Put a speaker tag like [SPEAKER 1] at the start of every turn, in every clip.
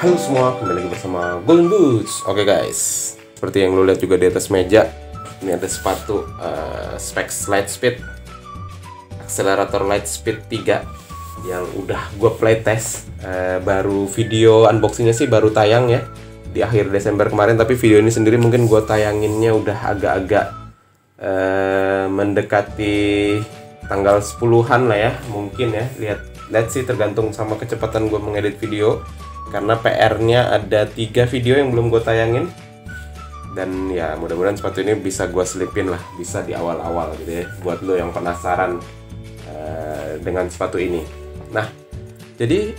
[SPEAKER 1] Halo semua, kembali lagi bersama Golden Boots. Oke guys, seperti yang lo lihat juga di atas meja, ini ada sepatu Specs Lightspeed Accelerator Lightspeed 3 yang udah gue playtest. Baru video unboxingnya sih baru tayang ya di akhir Desember kemarin, tapi video ini sendiri mungkin gue tayanginnya udah agak-agak mendekati tanggal 10-an lah ya, mungkin ya. Lihat sih, tergantung sama kecepatan gue mengedit video. Karena PR-nya ada 3 video yang belum gue tayangin. Dan ya mudah-mudahan sepatu ini bisa gue selipin lah, bisa di awal-awal gitu ya, buat lo yang penasaran dengan sepatu ini. Nah, jadi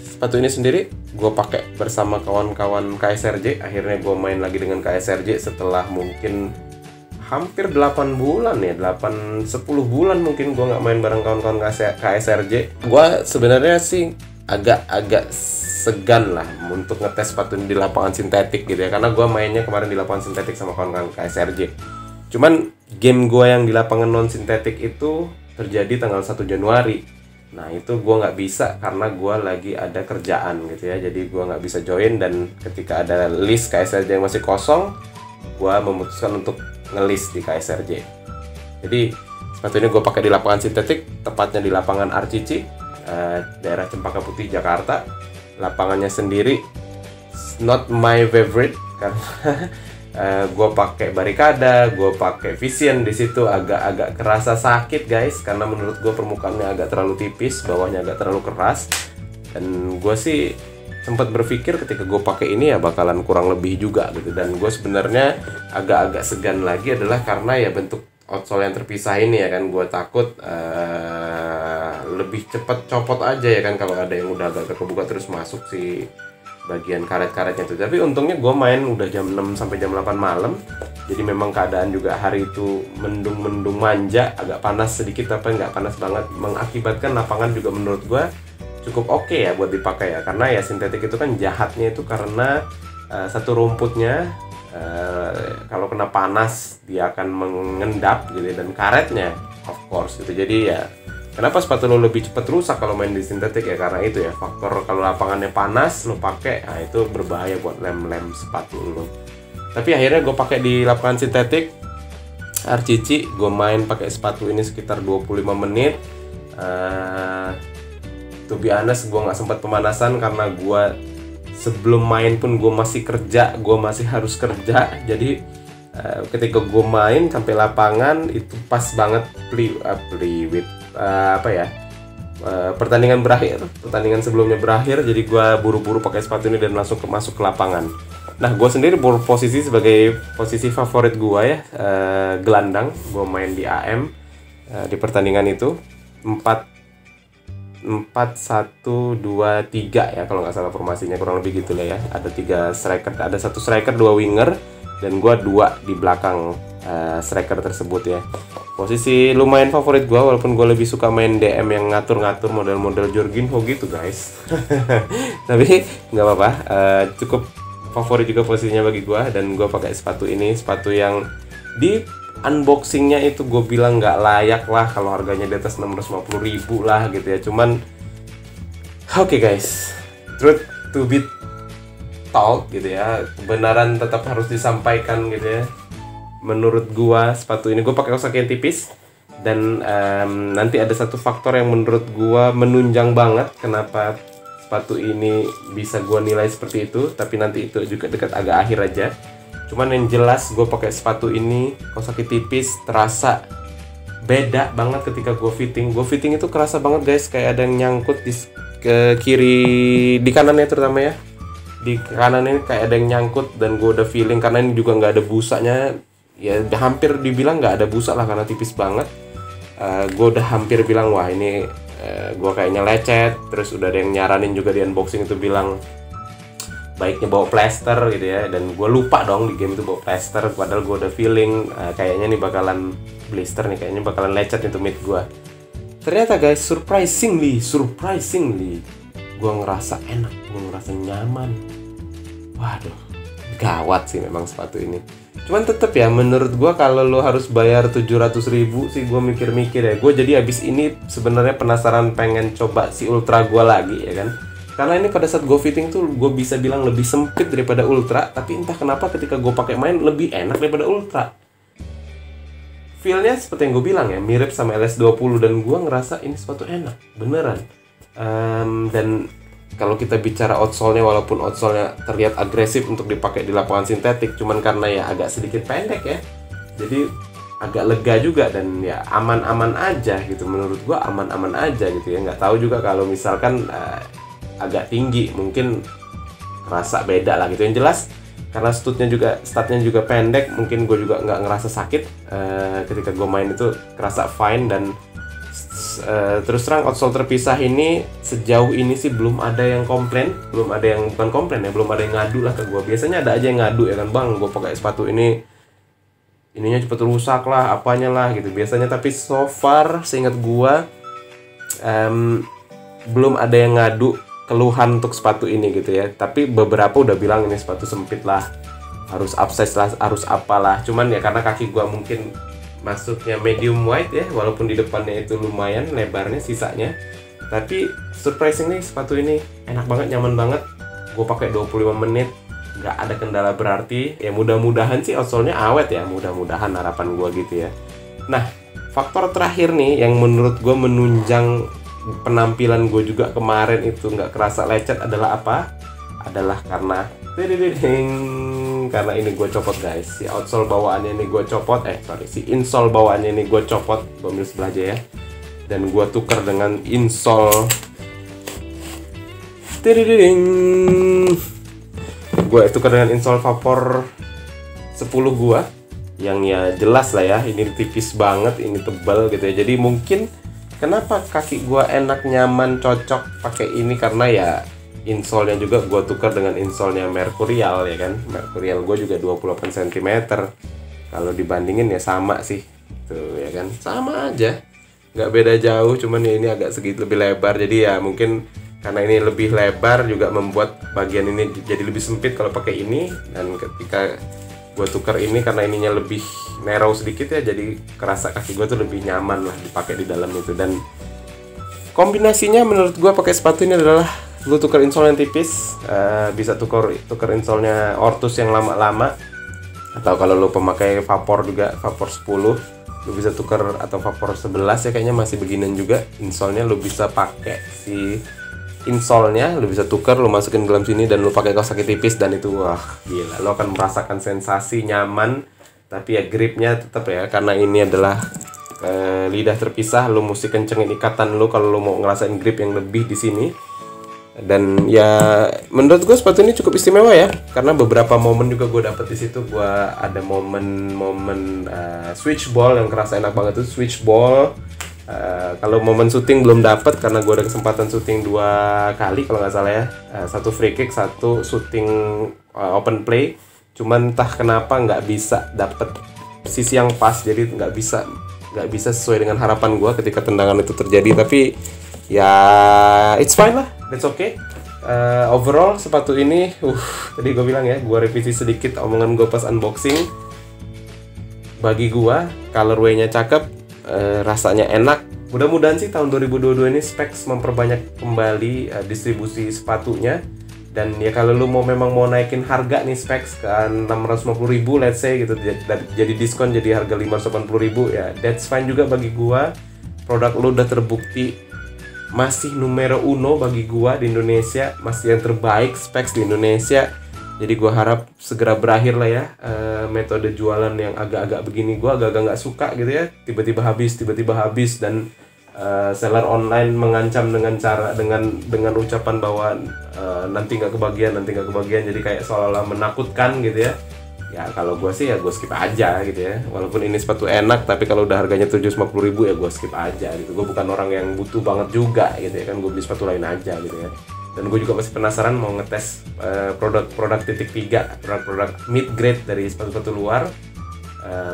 [SPEAKER 1] sepatu ini sendiri gue pakai bersama kawan-kawan KSRJ. Akhirnya gue main lagi dengan KSRJ setelah mungkin hampir 8 bulan ya, 8-10 bulan mungkin gue nggak main bareng kawan-kawan KSRJ. Gue sebenarnya sih agak segan lah untuk ngetes sepatu ini di lapangan sintetik gitu ya, karena gue mainnya kemarin di lapangan sintetik sama kawan-kawan KSRJ. Cuman game gue yang di lapangan non sintetik itu terjadi tanggal 1 Januari. Nah itu gue nggak bisa karena gue lagi ada kerjaan gitu ya, jadi gue nggak bisa join. Dan ketika ada list KSRJ yang masih kosong, gue memutuskan untuk ngelis di KSRJ. Jadi sepatu ini gue pakai di lapangan sintetik, tepatnya di lapangan RCC, daerah Cempaka Putih, Jakarta. Lapangannya sendiri not my favorite karena gue pakai barikada, gue pakai Vision. Di situ agak-agak kerasa sakit guys, karena menurut gue permukaannya agak terlalu tipis, bawahnya agak terlalu keras. Dan gue sih sempat berpikir ketika gue pakai ini ya bakalan kurang lebih juga gitu. Dan gue sebenarnya agak-agak segan lagi adalah karena ya bentuk outsole yang terpisah ini ya kan. Gue takut lebih cepat copot aja ya kan kalau ada yang udah agak kebuka terus masuk si bagian karet-karetnya itu. Tapi untungnya gue main udah jam 6 sampai jam 8 malam. Jadi memang keadaan juga hari itu mendung-mendung manja, agak panas sedikit tapi nggak panas banget, mengakibatkan lapangan juga menurut gue cukup oke ya buat dipakai ya. Karena ya sintetik itu kan jahatnya itu karena satu rumputnya kalau kena panas dia akan mengendap gitu, dan karetnya of course gitu. Jadi ya kenapa sepatu lo lebih cepat rusak kalau main di sintetik ya karena itu ya, faktor kalau lapangannya panas lo pakai, nah itu berbahaya buat lem-lem sepatu lo. Tapi akhirnya gue pakai di lapangan sintetik RCC. Gue main pakai sepatu ini sekitar 25 menit. To be honest, gue nggak sempat pemanasan karena gue sebelum main pun gue masih kerja, gue masih harus kerja. Jadi ketika gue main sampai lapangan itu pas banget pertandingan berakhir, pertandingan sebelumnya berakhir. Jadi gue buru-buru pakai sepatu ini dan langsung masuk ke lapangan. Nah gue sendiri berposisi sebagai posisi favorit gue ya, gelandang. Gue main di AM di pertandingan itu 4-1-2-3 ya kalau nggak salah formasinya, kurang lebih gitu lah ya. Ada 3 striker, ada 1 striker, 2 winger, dan gue 2 di belakang striker tersebut ya. Posisi lumayan favorit gue, walaupun gue lebih suka main DM yang ngatur-ngatur model-model Jorginho gitu guys. Tapi nggak apa-apa, cukup favorit juga posisinya bagi gue. Dan gue pakai sepatu ini, sepatu yang di unboxingnya itu gue bilang nggak layak lah kalau harganya di atas 650.000 lah gitu ya. Cuman oke guys, truth to be told gitu ya, kebenaran tetap harus disampaikan gitu ya. Menurut gue sepatu ini, gue pakai kaos kaki yang tipis. Dan nanti ada satu faktor yang menurut gue menunjang banget kenapa sepatu ini bisa gue nilai seperti itu, tapi nanti itu juga dekat agak akhir aja. Cuman yang jelas gue pakai sepatu ini kaos kaki tipis, terasa beda banget ketika gue fitting. Gue fitting itu kerasa banget guys, kayak ada yang nyangkut di ke kiri, di kanannya terutama ya. Di kanan ini kayak ada yang nyangkut, dan gue udah feeling karena ini juga nggak ada busanya. Ya hampir dibilang nggak ada busa lah karena tipis banget. Gue udah hampir bilang wah ini gue kayaknya lecet. Terus udah ada yang nyaranin juga di unboxing itu bilang baiknya bawa plester gitu ya, dan gue lupa dong di game itu bawa plester, padahal gue udah feeling kayaknya nih bakalan blister nih, kayaknya bakalan lecet itu mid gue. Ternyata guys, surprisingly gue ngerasa enak, gue ngerasa nyaman. Waduh, gawat sih memang sepatu ini. Cuman tetep ya, menurut gue kalau lo harus bayar 700.000 sih gue mikir-mikir ya. Gue jadi abis ini sebenarnya penasaran pengen coba si Ultra gue lagi ya kan. Karena ini pada saat gue fitting tuh gue bisa bilang lebih sempit daripada Ultra, tapi entah kenapa ketika gue pakai main lebih enak daripada Ultra. Feel-nya seperti yang gue bilang ya, mirip sama LS20, dan gue ngerasa ini sepatu enak, beneran. Dan kalau kita bicara outsole-nya, walaupun outsole-nya terlihat agresif untuk dipakai di lapangan sintetik, cuman karena ya agak sedikit pendek ya, jadi agak lega juga, dan ya aman-aman aja gitu. Menurut gua aman-aman aja gitu ya. Nggak tahu juga kalau misalkan agak tinggi mungkin rasa beda lah gitu. Yang jelas karena statnya juga pendek, mungkin gue juga nggak ngerasa sakit ketika gue main itu, kerasa fine. Dan terus terang outsole terpisah ini sejauh ini sih belum ada yang komplain, belum ada yang bukan komplain ya, belum ada yang ngadu lah ke gue. Biasanya ada aja yang ngadu ya kan, bang gue pakai sepatu ininya cepet rusak lah, apanya lah gitu biasanya. Tapi so far seingat gue belum ada yang ngadu keluhan untuk sepatu ini gitu ya. Tapi beberapa udah bilang ini sepatu sempit lah, harus upsize lah, harus apalah. Cuman ya karena kaki gue mungkin masuknya medium wide ya, walaupun di depannya itu lumayan lebarnya sisanya. Tapi surprisingly sepatu ini enak banget, nyaman banget. Gue pakai 25 menit, nggak ada kendala berarti. Ya mudah-mudahan sih outsole-nya awet ya, mudah-mudahan harapan gue gitu ya. Nah, faktor terakhir nih yang menurut gue menunjang penampilan gue juga kemarin itu nggak kerasa lecet adalah apa? Adalah karena karena ini gue copot guys, si outsole bawaannya ini gue copot, si insole bawaannya ini gue copot, gue ambil sebelah aja ya, dan gue tukar dengan insole, gue tukar dengan insole Vapor 10 gue, yang ya jelas lah ya, ini tipis banget, ini tebal gitu ya. Jadi mungkin kenapa kaki gue enak, nyaman, cocok pakai ini karena ya insole-nya juga gue tukar dengan insole-nya Mercurial ya kan. Mercurial gue juga 28 cm. Kalau dibandingin ya sama sih. Tuh ya kan. Sama aja. Nggak beda jauh, cuman ya ini agak sedikit lebih lebar. Jadi ya mungkin karena ini lebih lebar juga membuat bagian ini jadi lebih sempit kalau pakai ini. Dan ketika gue tukar ini karena ininya lebih narrow sedikit ya, jadi kerasa kaki gue tuh lebih nyaman lah dipakai di dalam itu. Dan kombinasinya menurut gue pakai sepatu ini adalah lu tukar insole yang tipis, bisa tukar insole-nya Ortus yang lama-lama, atau kalau lu pemakai Vapor juga, Vapor 10 lu bisa tukar, atau Vapor 11 ya kayaknya masih beginian juga insole-nya. Lu bisa pakai si insole-nya, lu bisa tukar, lu masukin dalam sini dan lu pakai kaos kaki tipis, dan itu wah gila, lu akan merasakan sensasi nyaman. Tapi ya gripnya tetap ya, karena ini adalah lidah terpisah, lu mesti kencengin ikatan lu kalau lu mau ngerasain grip yang lebih di sini. Dan ya menurut gue sepatu ini cukup istimewa ya, karena beberapa momen juga gue dapet di situ. Gue ada momen switch ball yang kerasa enak banget tuh, switch ball. Kalau momen syuting belum dapet karena gue ada kesempatan syuting 2 kali kalau nggak salah ya, satu free kick, satu syuting open play. Cuman entah kenapa nggak bisa dapet sisi yang pas, jadi nggak bisa sesuai dengan harapan gue ketika tendangan itu terjadi. Tapi ya it's fine lah, that's okay. Overall sepatu ini tadi gue bilang ya, gue revisi sedikit omongan gue pas unboxing. Bagi gue colorway-nya cakep, rasanya enak. Mudah-mudahan sih tahun 2022 ini Specs memperbanyak kembali distribusi sepatunya. Dan ya kalau lu memang mau naikin harga nih Specs ke 650.000 let's say gitu, jadi diskon jadi harga 580.000 ya, that's fine juga bagi gua. Produk lu udah terbukti masih numero uno bagi gua di Indonesia, masih yang terbaik Specs di Indonesia. Jadi gua harap segera berakhir lah ya metode jualan yang agak-agak begini. Gua agak-agak nggak suka gitu ya, tiba-tiba habis, dan seller online mengancam dengan ucapan bahwa nanti nggak kebagian, jadi kayak seolah-olah menakutkan gitu ya. Ya kalau gue sih ya gue skip aja gitu ya, walaupun ini sepatu enak, tapi kalau udah harganya 750.000 ya gue skip aja gitu. Gue bukan orang yang butuh banget juga gitu ya kan, gue beli sepatu lain aja gitu ya. Dan gue juga masih penasaran mau ngetes produk titik 3, produk mid grade dari sepatu-sepatu luar.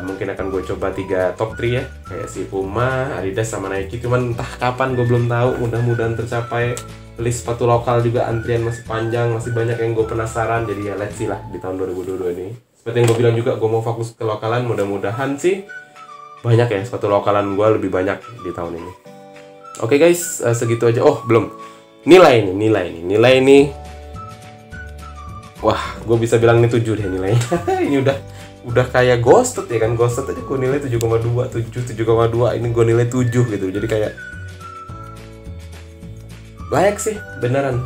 [SPEAKER 1] Mungkin akan gue coba 3 top 3 ya, kayak si Puma, Adidas sama Nike. Cuman entah kapan gue belum tahu, mudah-mudahan tercapai. List sepatu lokal juga antrian masih panjang, masih banyak yang gue penasaran. Jadi ya let's see lah di tahun 2022 ini. Seperti yang gue bilang juga, gue mau fokus ke lokalan. Mudah-mudahan sih banyak ya sepatu lokalan gue, lebih banyak di tahun ini. Oke guys, segitu aja. Oh belum, Nilai ini. Wah, gue bisa bilang ini 7 deh nilainya. Ini udah kayak Ghosted ya kan. Ghosted aja gue nilai 7,2, 7,2. Ini gue nilai 7 gitu. Jadi kayak layak sih, beneran.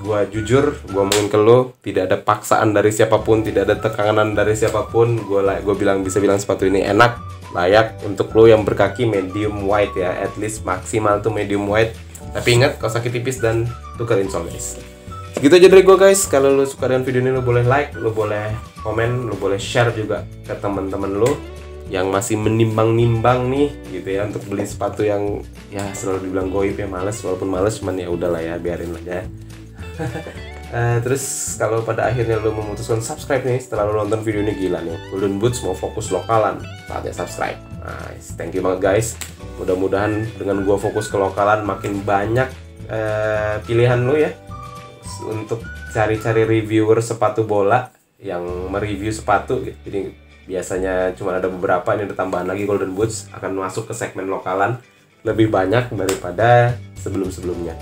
[SPEAKER 1] Gue jujur, gue ngomongin ke lo, tidak ada paksaan dari siapapun, tidak ada tekanan dari siapapun. Gue bisa bilang sepatu ini enak, layak untuk lo yang berkaki medium wide ya, at least maksimal tuh medium wide. Tapi ingat, kaos kaki tipis dan tukar insole guys. Segitu aja dari gue guys. Kalau lo suka dengan video ini, lo boleh like, lo boleh komen, lo boleh share juga ke teman-teman lo yang masih menimbang-nimbang nih gitu ya, untuk beli sepatu yang ya selalu dibilang goib ya, males, walaupun males cuman ya udahlah ya, biarin aja. Terus kalau pada akhirnya lo memutuskan subscribe nih setelah lo nonton video ini, gila nih, Golden Boots mau fokus lokalan, saatnya subscribe. Nice, thank you banget guys. Mudah-mudahan dengan gua fokus ke lokalan makin banyak pilihan lo ya untuk cari-cari reviewer sepatu bola yang mereview sepatu gitu. Jadi biasanya cuma ada beberapa, ini ada tambahan lagi. Golden Boots akan masuk ke segmen lokalan lebih banyak daripada sebelum-sebelumnya.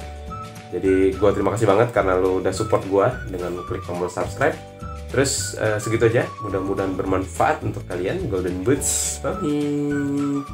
[SPEAKER 1] Jadi gue terima kasih banget karena lo udah support gue dengan klik tombol subscribe. Terus segitu aja, mudah-mudahan bermanfaat untuk kalian. Golden Boots pamit.